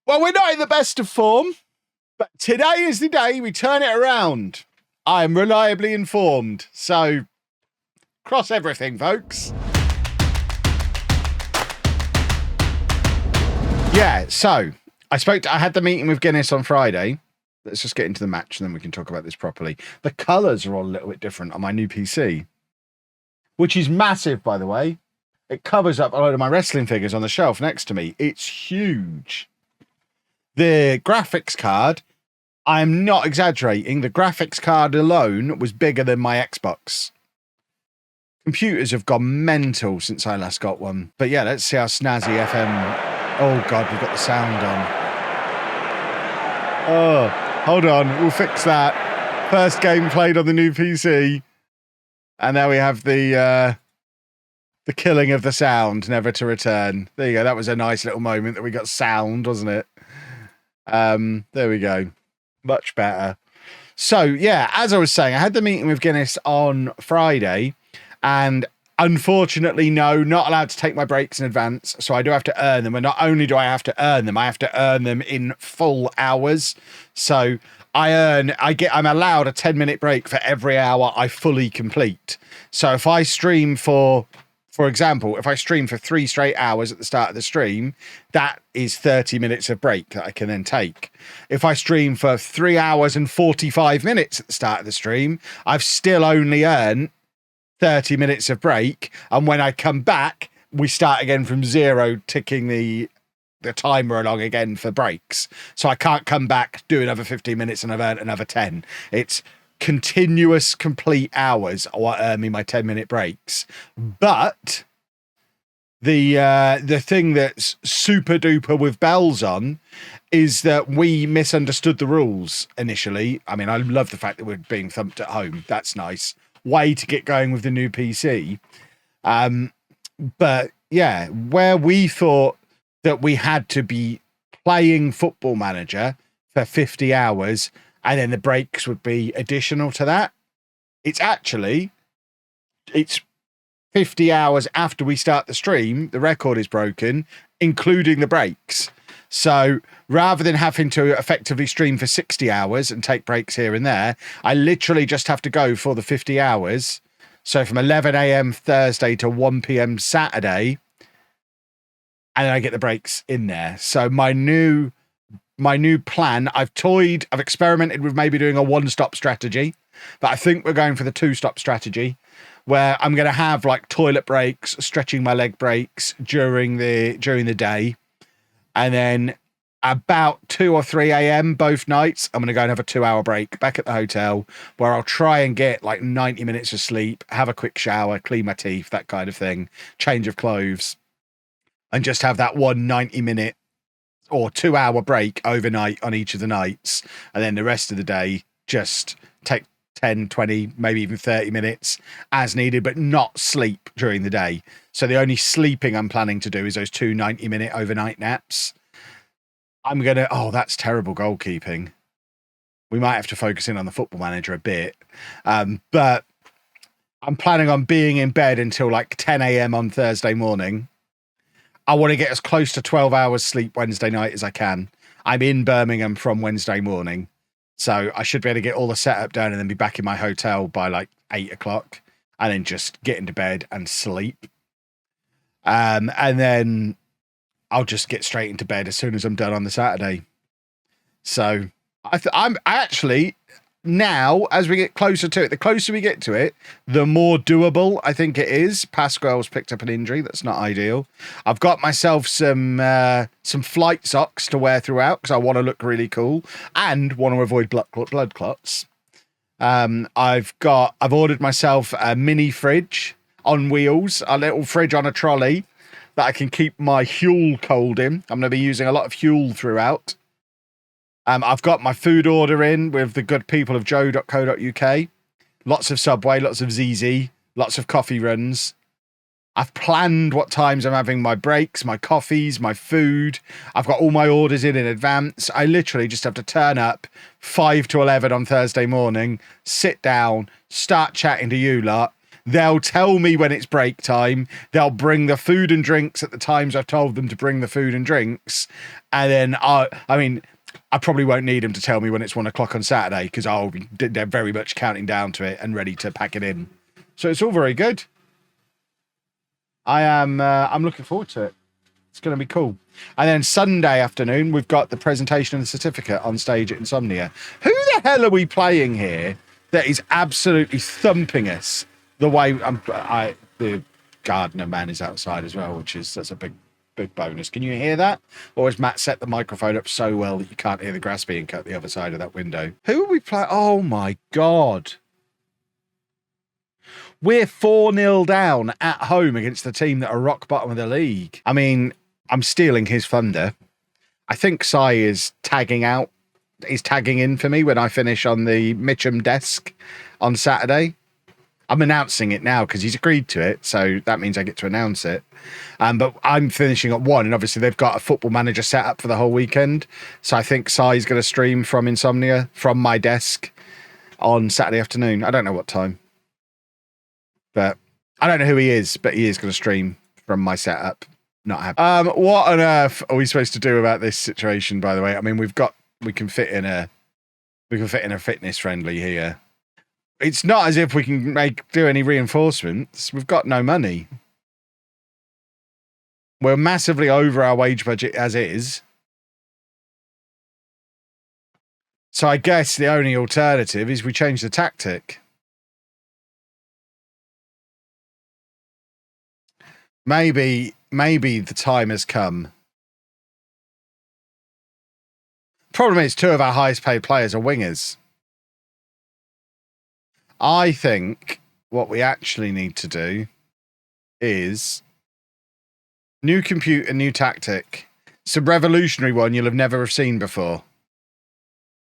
Well, we're not in the best of form, but today is the day we turn it around. I am reliably informed, so cross everything, folks. Yeah, so I had the meeting with Guinness on Friday. Let's just get into the match and then we can talk about this properly. The colours are all a little bit different on my new PC, which is massive, by the way. It covers up a load of my wrestling figures on the shelf next to me. It's huge. The graphics card, I'm not exaggerating, the graphics card alone was bigger than my Xbox. Computers have gone mental since I last got one. But yeah, let's see how snazzy FM... Oh, God, we've got the sound on. Oh, hold on, we'll fix that. First game played on the new PC. And there we have the killing of the sound, never to return. There you go, that was a nice little moment that we got sound, wasn't it? There we go. Much better. So, yeah, as I was saying, I had the meeting with Guinness on Friday, and unfortunately, no, not allowed to take my breaks in advance, so I do have to earn them, and not only do I have to earn them in full hours. So I'm allowed a 10-minute break for every hour I fully complete. So if I stream for example, if I stream for 3 straight hours at the start of the stream, that is 30 minutes of break that I can then take. If I stream for 3 hours and 45 minutes at the start of the stream, I've still only earned 30 minutes of break. And when I come back, we start again from 0, ticking the timer along again for breaks. So I can't come back, do another 15 minutes and I've earned another 10. It's continuous complete hours or earn me my 10-minute breaks. But the thing that's super duper with bells on is that we misunderstood the rules initially. I mean, I love the fact that we're being thumped at home. That's nice. Way to get going with the new PC. But yeah, where we thought that we had to be playing Football Manager for 50 hours and then the breaks would be additional to that. It's 50 hours after we start the stream, the record is broken, including the breaks. So rather than having to effectively stream for 60 hours and take breaks here and there, I literally just have to go for the 50 hours. So from 11 a.m. Thursday to 1 p.m. Saturday, and then I get the breaks in there. So my new plan, I've experimented with maybe doing a 1-stop strategy, but I think we're going for the 2-stop strategy, where I'm going to have like toilet breaks, stretching my leg breaks during the day. And then about 2 or 3 a.m. both nights, I'm going to go and have a 2-hour break back at the hotel where I'll try and get like 90 minutes of sleep, have a quick shower, clean my teeth, that kind of thing, change of clothes, and just have that 90-minute or 2-hour break overnight on each of the nights. And then the rest of the day, just take 10, 20, maybe even 30 minutes as needed, but not sleep during the day. So the only sleeping I'm planning to do is those 2 90-minute overnight naps. That's terrible goalkeeping. We might have to focus in on the Football Manager a bit. But I'm planning on being in bed until like 10 a.m. on Thursday morning. I want to get as close to 12 hours sleep Wednesday night as I can. I'm in Birmingham from Wednesday morning. So I should be able to get all the setup done and then be back in my hotel by like 8 o'clock and then just get into bed and sleep. And then I'll just get straight into bed as soon as I'm done on the Saturday. So I'm actually now, as we get closer to it, the closer we get to it, the more doable I think it is. Pasquale's picked up an injury. That's not ideal. I've got myself some flight socks to wear throughout because I want to look really cool and want to avoid blood clots. I've ordered myself a mini fridge on wheels, a little fridge on a trolley that I can keep my Huel cold in. I'm going to be using a lot of Huel throughout. I've got my food order in with the good people of joe.co.uk. Lots of Subway, lots of ZZ, lots of coffee runs. I've planned what times I'm having my breaks, my coffees, my food. I've got all my orders in advance. I literally just have to turn up 5 to 11 on Thursday morning, sit down, start chatting to you lot, They'll tell me when it's break time. They'll bring the food and drinks at the times I've told them to bring the food and drinks. And then, I mean, I probably won't need them to tell me when it's 1 o'clock on Saturday because they're very much counting down to it and ready to pack it in. So it's all very good. I'm looking forward to it. It's going to be cool. And then Sunday afternoon, we've got the presentation of the certificate on stage at Insomnia. Who the hell are we playing here that is absolutely thumping us the way the gardener man is outside as well, that's a big bonus. Can you hear that? Or has Matt set the microphone up so well that you can't hear the grass being cut the other side of that window? Who are we playing? Oh my God. We're 4-0 down at home against the team that are rock bottom of the league. I mean, I'm stealing his thunder. I think Sai is tagging in for me when I finish on the Mitcham desk on Saturday. I'm announcing it now because he's agreed to it, so that means I get to announce it. But I'm finishing at 1, and obviously they've got a football manager set up for the whole weekend. So I think Sai's going to stream from Insomnia, from my desk, on Saturday afternoon. I don't know what time. But I don't know who he is, but he is going to stream from my setup. Not happy. What on earth are we supposed to do about this situation, by the way? I mean, we can fit in a fitness friendly here. It's not as if we can do any reinforcements. We've got no money. We're massively over our wage budget as is. So I guess the only alternative is we change the tactic. Maybe the time has come. Problem is, 2 of our highest paid players are wingers. I think what we actually need to do is new computer, new tactic. It's a revolutionary one you'll have never have seen before.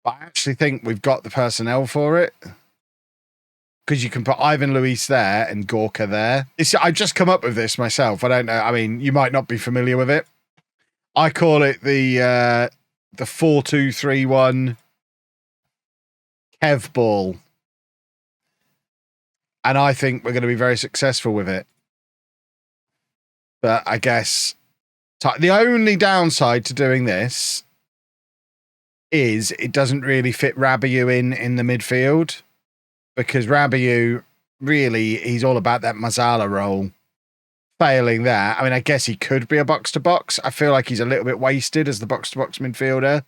But I actually think we've got the personnel for it. Because you can put Ivan Luis there and Gorka there. I've just come up with this myself. I don't know. I mean, you might not be familiar with it. I call it the 4-2-3-1 Kev ball. And I think we're going to be very successful with it. But I guess the only downside to doing this is it doesn't really fit Rabiu in the midfield. Because Rabiu, really, he's all about that Mazzala role. Failing that, I mean, I guess he could be a box-to-box. I feel like he's a little bit wasted as the box-to-box midfielder.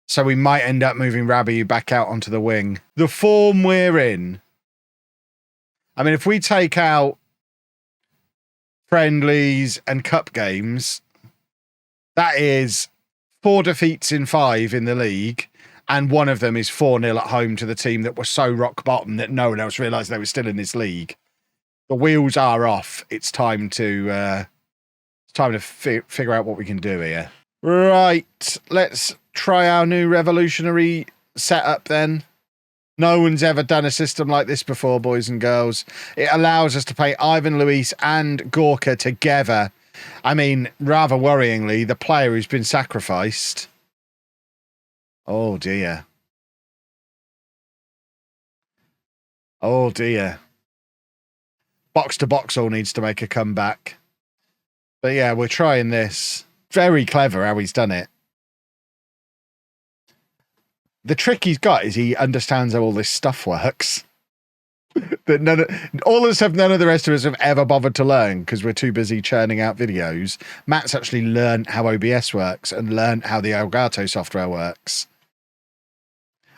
So we might end up moving Rabiu back out onto the wing. The form we're in, I mean, if we take out friendlies and cup games, that is 4 defeats in 5 in the league. And one of them is 4-0 at home to the team that was so rock bottom that no one else realised they were still in this league. The wheels are off. It's time to figure out what we can do here. Right, let's try our new revolutionary setup then. No one's ever done a system like this before, boys and girls. It allows us to play Ivan Luis and Gorka together. I mean, rather worryingly, the player who's been sacrificed. Oh, dear. Oh, dear. Box to box all needs to make a comeback. But yeah, we're trying this. Very clever how he's done it. The trick he's got is he understands how all this stuff works. That all of us have, none of the rest of us have ever bothered to learn because we're too busy churning out videos. Matt's actually learned how OBS works and learned how the Elgato software works.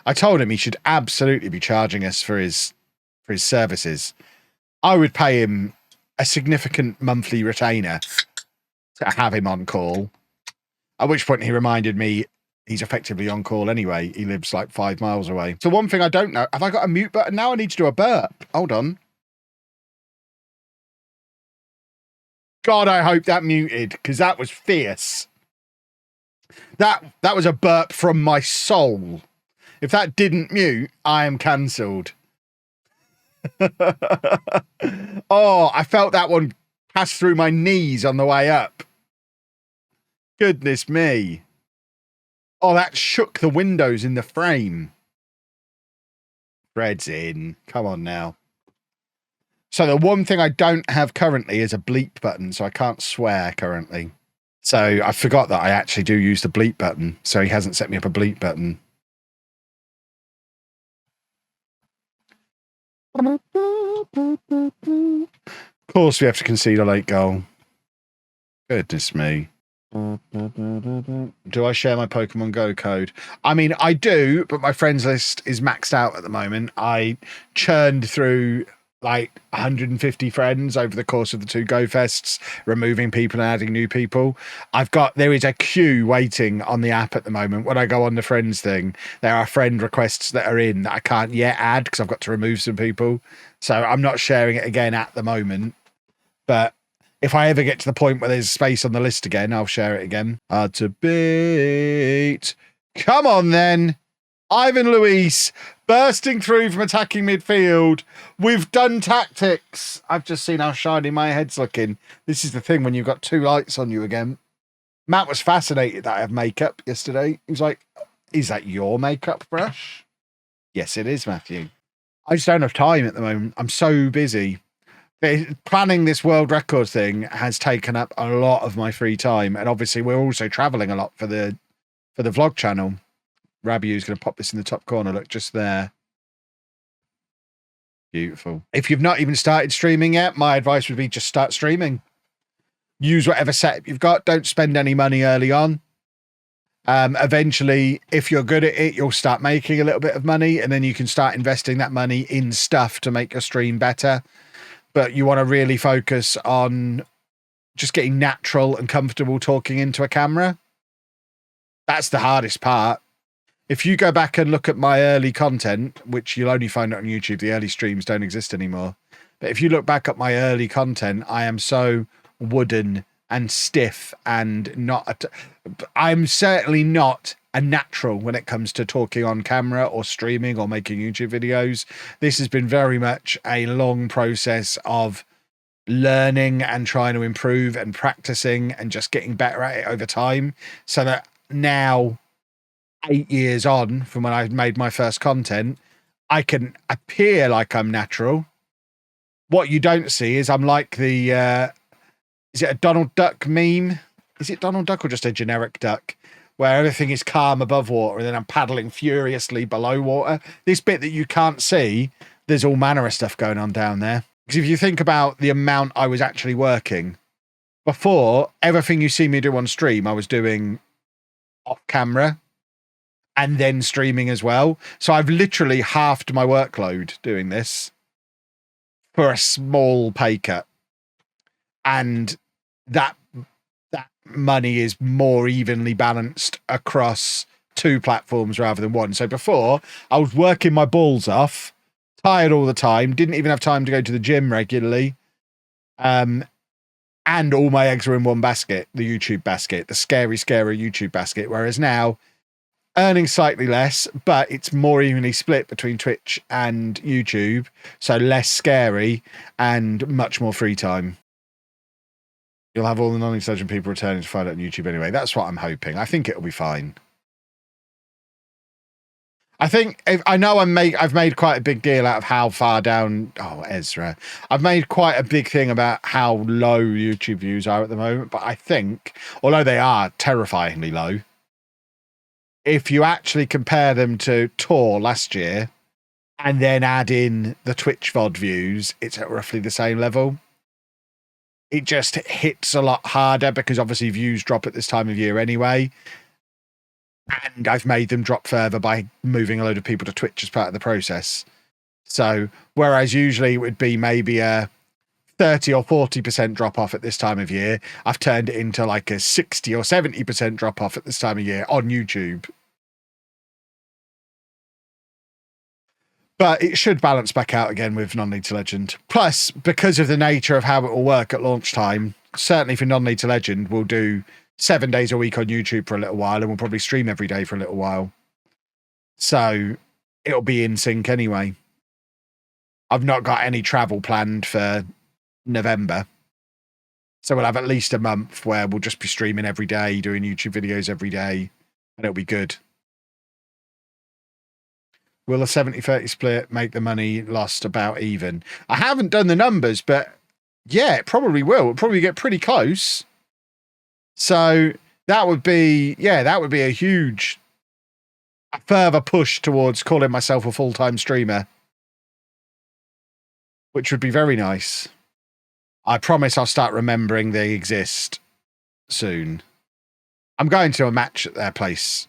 I told him he should absolutely be charging us for his services. I would pay him a significant monthly retainer to have him on call. At which point he reminded me he's effectively on call anyway. He lives like 5 miles away. So one thing I don't know, have I got a mute button now? I need to do a burp. Hold on. God, I hope that muted because that was fierce. That was a burp from my soul. If that didn't mute, I am cancelled. Oh, I felt that one pass through my knees on the way up. Goodness me. Oh, that shook the windows in the frame. Fred's in. Come on now. So the one thing I don't have currently is a bleep button, so I can't swear currently. So I forgot that I actually do use the bleep button, so he hasn't set me up a bleep button. Of course we have to concede a late goal. Goodness me. Do I share my Pokemon Go code? I mean, I do, but my friends list is maxed out at the moment. I churned through like 150 friends over the course of the 2 Go Fests, removing people and adding new people. There is a queue waiting on the app at the moment. When I go on the friends thing, there are friend requests that are in that I can't yet add because I've got to remove some people. So I'm not sharing it again at the moment. But if I ever get to the point where there's space on the list again, I'll share it again. Hard to beat. Come on then. Ivan Luis bursting through from attacking midfield. We've done tactics. I've just seen how shiny my head's looking. This is the thing when you've got 2 lights on you again. Matt was fascinated that I have makeup yesterday. He was like, is that your makeup brush? Yes, it is, Matthew. I just don't have time at the moment. I'm so busy. Planning this world record thing has taken up a lot of my free time. And obviously we're also traveling a lot for the vlog channel. Rabiu's going to pop this in the top corner. Look, just there. Beautiful. If you've not even started streaming yet, my advice would be just start streaming. Use whatever setup you've got. Don't spend any money early on. Eventually, if you're good at it, you'll start making a little bit of money, and then you can start investing that money in stuff to make your stream better. But you want to really focus on just getting natural and comfortable talking into a camera. That's the hardest part. If you go back and look at my early content, which you'll only find on YouTube, the early streams don't exist anymore. But if you look back at my early content, I am so wooden and stiff and I'm certainly not a natural when it comes to talking on camera or streaming or making YouTube videos. This has been very much a long process of learning and trying to improve and practicing and just getting better at it over time. So that now, 8 years on from when I made my first content, I can appear like I'm natural. What you don't see is I'm like the, is it a Donald Duck meme? Is it Donald Duck or just a generic duck? Where everything is calm above water and then I'm paddling furiously below water. This bit that you can't see, there's all manner of stuff going on down there. Because if you think about the amount I was actually working, before, everything you see me do on stream, I was doing off camera and then streaming as well. So I've literally halved my workload doing this for a small pay cut. And that money is more evenly balanced across 2 platforms rather than 1. So before, I was working my balls off, tired all the time, didn't even have time to go to the gym regularly. And all my eggs were in one basket, the YouTube basket, the scary YouTube basket. Whereas now, earning slightly less, but it's more evenly split between Twitch and YouTube. So less scary and much more free time. You'll have all the non-intelligent people returning to find out on YouTube anyway. That's what I'm hoping. I think it'll be fine. I think I've made quite a big deal out of how far down. Oh, Ezra. I've made quite a big thing about how low YouTube views are at the moment. But I think, although they are terrifyingly low, if you actually compare them to Tor last year and then add in the Twitch VOD views, it's at roughly the same level. It just hits a lot harder because obviously views drop at this time of year anyway. And I've made them drop further by moving a load of people to Twitch as part of the process. So whereas usually it would be maybe a 30 or 40% drop off at this time of year, I've turned it into like a 60 or 70% drop off at this time of year on YouTube. But it should balance back out again with Non-League to Legend. Plus, because of the nature of how it will work at launch time, certainly for Non-League to Legend, we'll do 7 days a week on YouTube for a little while, and we'll probably stream every day for a little while. So it'll be in sync anyway. I've not got any travel planned for November. So we'll have at least a month where we'll just be streaming every day, doing YouTube videos every day, and it'll be good. Will a 70-30 split make the money lost about even? I haven't done the numbers, but yeah, it probably will. It'll probably get pretty close. So that would be, yeah, that would be a huge further push towards calling myself a full-time streamer, which would be very nice. I promise I'll start remembering they exist soon. I'm going to a match at their place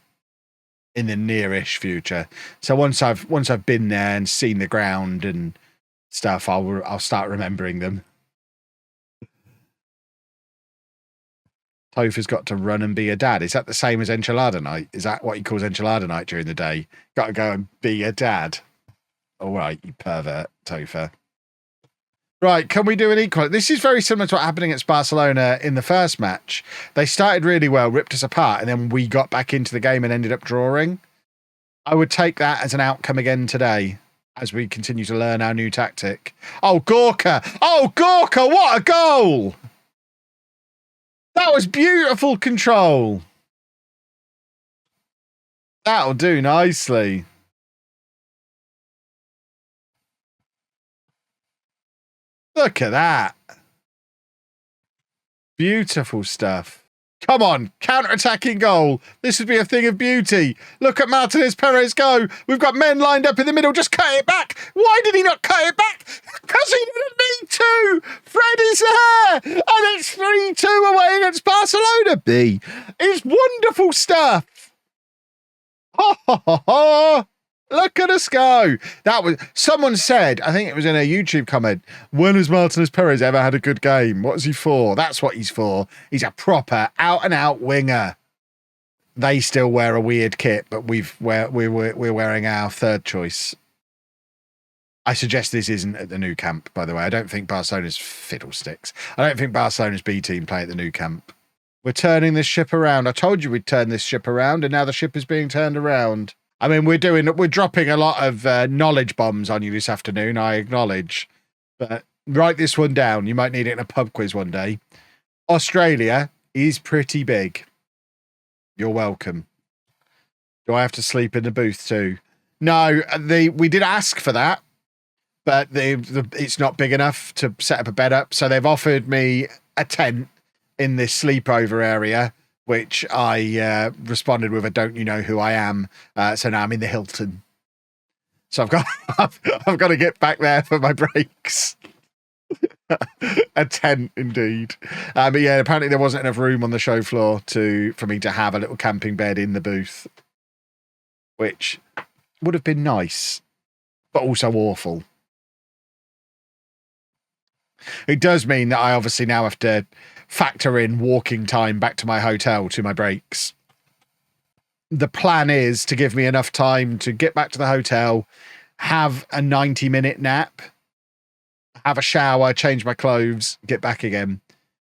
in the nearish future. So once I've been there and seen the ground and stuff, I'll start remembering them. Topher's got to run and be a dad. Is that the same as enchilada night? Is that what he calls enchilada night during the day? Got to go and be a dad. All right, you pervert, Topher. Right, can we do an equal? This is very similar to what happened against Barcelona in the first match. They started really well, ripped us apart, and then we got back into the game and ended up drawing. I would take that as an outcome again today as we continue to learn our new tactic. Oh, Gorka! Oh, Gorka, what a goal! That was beautiful control. That'll do nicely. Look at that. Beautiful stuff. Come on, counter-attacking goal. This would be a thing of beauty. Look at Martinez Perez go. We've got men lined up in the middle. Just cut it back. Why did he not cut it back? Because he didn't need to. Fred is there. And it's 3-2 away against Barcelona. B. It's wonderful stuff. Ha ha ha ha. Look at us go. That was, someone said, I think it was in a YouTube comment, when has Martinez Perez ever had a good game? What is he for? That's what he's for. He's a proper out-and-out winger. They still wear a weird kit, but we're wearing our third choice. I suggest this isn't at the new camp, by the way. I don't think Barcelona's fiddlesticks. I don't think Barcelona's B team play at the new camp. We're turning this ship around. I told you we'd turn this ship around, and now the ship is being turned around. I mean, we're dropping a lot of knowledge bombs on you this afternoon, I acknowledge. But write this one down. You might need it in a pub quiz one day. Australia is pretty big. You're welcome. Do I have to sleep in the booth too? No, we did ask for that, but it's not big enough to set up a bed up. So they've offered me a tent in this sleepover area, which I responded with a "Don't you know who I am?" So now I'm in the Hilton. So I've got to get back there for my breaks. A tent, indeed. But yeah, apparently there wasn't enough room on the show floor for me to have a little camping bed in the booth, which would have been nice, but also awful. It does mean that I obviously now have to factor in walking time back to my hotel to my breaks. The plan is to give me enough time to get back to the hotel, have a 90-minute nap, have a shower, change my clothes, get back again.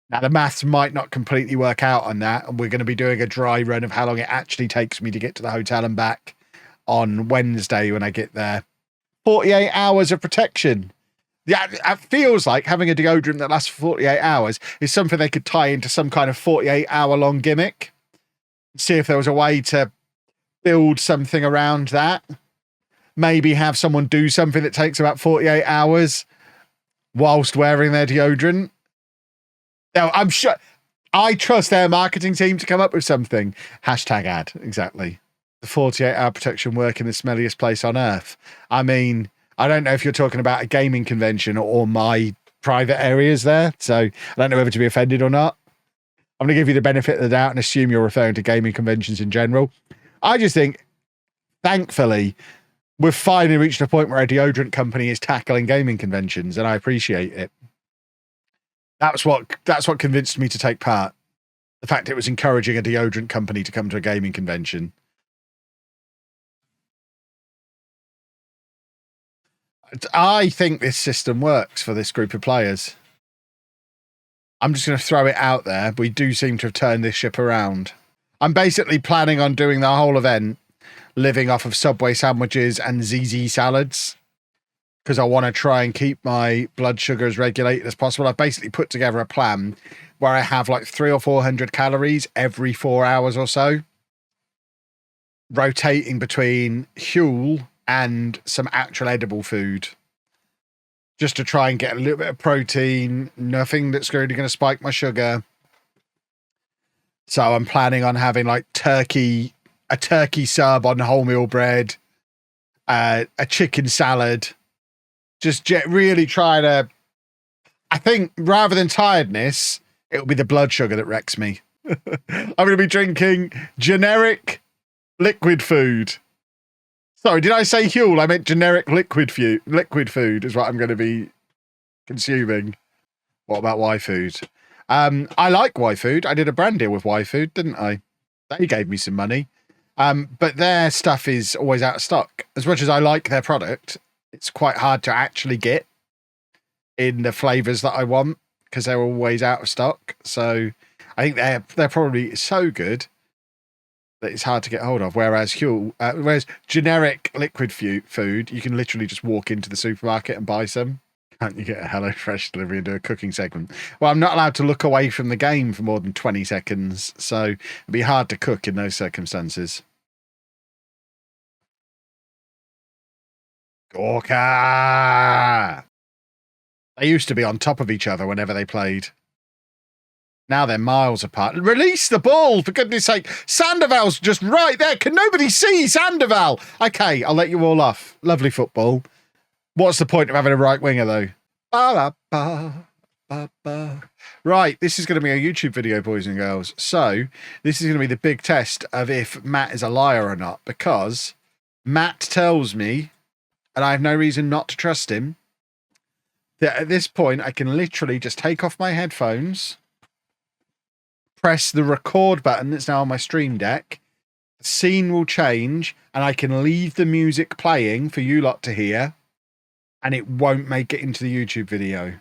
Now, the maths might not completely work out on that, and we're going to be doing a dry run of how long it actually takes me to get to the hotel and back on Wednesday when I get there. 48 hours of protection. Yeah, it feels like having a deodorant that lasts for 48 hours is something they could tie into some kind of 48-hour-long gimmick. See if there was a way to build something around that. Maybe have someone do something that takes about 48 hours whilst wearing their deodorant. Now, I'm sure I trust their marketing team to come up with something. #ad, exactly. The 48-hour protection work in the smelliest place on earth. I mean, I don't know if you're talking about a gaming convention or my private areas there, so I don't know whether to be offended or not. I'm going to give you the benefit of the doubt and assume you're referring to gaming conventions in general. I just think, thankfully, we've finally reached a point where a deodorant company is tackling gaming conventions, and I appreciate it. That's what convinced me to take part. The fact it was encouraging a deodorant company to come to a gaming convention. I think this system works for this group of players. I'm just going to throw it out there. We do seem to have turned this ship around. I'm basically planning on doing the whole event living off of Subway sandwiches and ZZ salads because I want to try and keep my blood sugar as regulated as possible. I've basically put together a plan where I have like 300 or 400 calories every 4 hours or so, rotating between Huel and some actual edible food, just to try and get a little bit of protein, nothing that's really going to spike my sugar. So I'm planning on having like a turkey sub on wholemeal bread, a chicken salad, just really trying to, I think rather than tiredness, it'll be the blood sugar that wrecks me. I'm going to be drinking generic liquid food. Sorry, did I say Huel? I meant generic liquid food is what I'm going to be consuming. What about Y Food? I like Y Food. I did a brand deal with Y Food, didn't I? They gave me some money. But their stuff is always out of stock. As much as I like their product, it's quite hard to actually get in the flavors that I want because they're always out of stock. So I think they're probably so good that it's hard to get hold of. Whereas generic liquid food, you can literally just walk into the supermarket and buy some. Can't you get a HelloFresh delivery and do a cooking segment? Well, I'm not allowed to look away from the game for more than 20 seconds, so it'd be hard to cook in those circumstances. Gorka! They used to be on top of each other whenever they played. Now they're miles apart. Release the ball, for goodness sake. Sandoval's just right there. Can nobody see Sandoval? Okay, I'll let you all off. Lovely football. What's the point of having a right winger, though? Right, this is going to be a YouTube video, boys and girls. So this is going to be the big test of if Matt is a liar or not, because Matt tells me, and I have no reason not to trust him, that at this point I can literally just take off my headphones, press the record button that's now on my stream deck, the scene will change, and I can leave the music playing for you lot to hear, and it won't make it into the YouTube video.